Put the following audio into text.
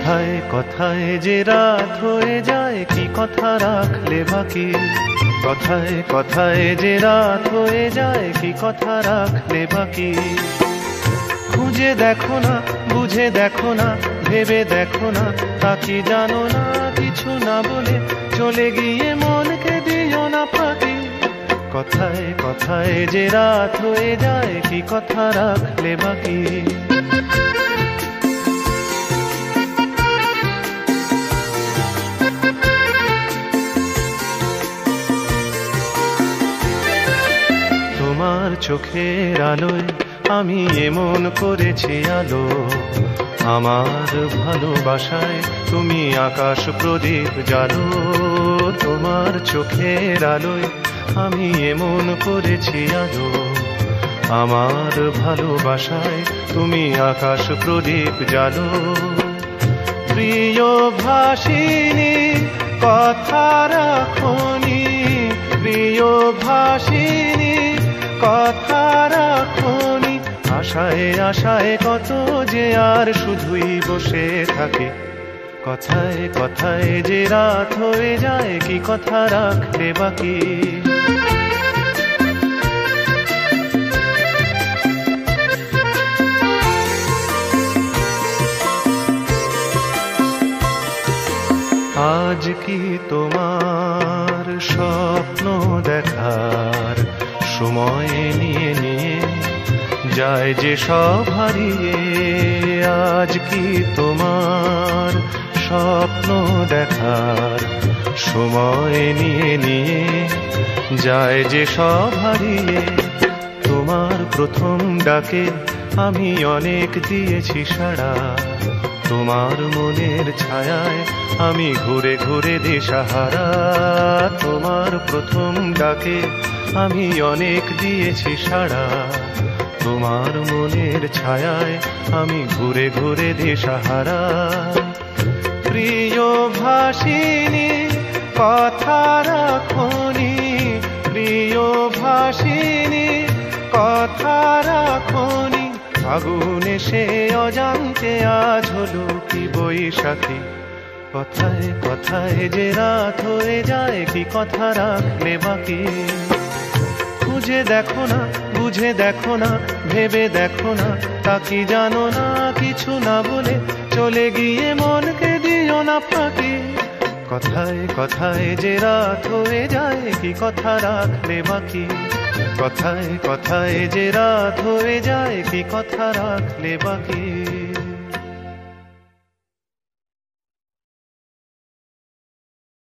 কথায় কথায় যে রাত হয়ে যায় কি কথা রাখলে বাকি। কথায় কথায় যে রাত হয়ে যায় কি কথা রাখলে বাকি। খুঁজে দেখো না, বুঝে দেখো না, ভেবে দেখো না, তা কি জানো না, কিছু না বলে চলে গিয়ে মনকে দিও না ফাঁকি। কথায় কথায় যে রাত হয়ে যায় কি কথা রাখলে বাকি। তোমার চোখের আলোয় আমি এমন করেছি আলো, আমার ভালোবাসায় তুমি আকাশ প্রদীপ জ্বালো। তোমার চোখের আলোয় আমি এমন করেছি আলো, আমার ভালোবাসায় তুমি আকাশ প্রদীপ জ্বালো। প্রিয় ভাসিনী কথা রাখনি, প্রিয় ভাসিনী কথা রাখনি। আশায় আশায় কত যে আর শুধুই বসে থাকে। কথায় কথায় যে রাত হয়ে যায় কি কথা রাখলে বাকি। আজ কি তোমার স্বপ্ন দেখার সময় নিয়ে নিয়ে যায় যে সব হারিয়ে। আজ কি তোমার স্বপ্ন দেখার সময় নিয়ে নিয়ে যায় যে সব হারিয়ে। তোমার প্রথম ডাকে আমি অনেক দিয়েছি সাড়া, তোমার মনের ছায়ায় আমি ঘুরে ঘুরে দিশাহারা। তোমার প্রথম ডাকে আমি অনেক দিয়েছি সাড়া, তোমার মনের ছায়ায় আমি ঘুরে ঘুরে দিশাহারা। প্রিয় ভাসিনী কথা রাখনি, প্রিয় ভাসিনী কথা রাখনি। আগুন এসে অজান্তে আজ হলো কি বৈশাখী। কথায় কথায় যে রাত হয়ে যায় কি কথা রাখলে বাকি। খুঁজে দেখো না, বুঝে দেখো না, ভেবে দেখো না, তা কি জানো না, কিছু না বলে চলে গিয়ে মনকে দিও না ফাঁকি। কথায় কথায় যে রাত হয়ে যায় কি কথা রাখলে বাকি। কথায় কথায় যে রাত হয়ে যায় কি কথা রাখলে বাকি।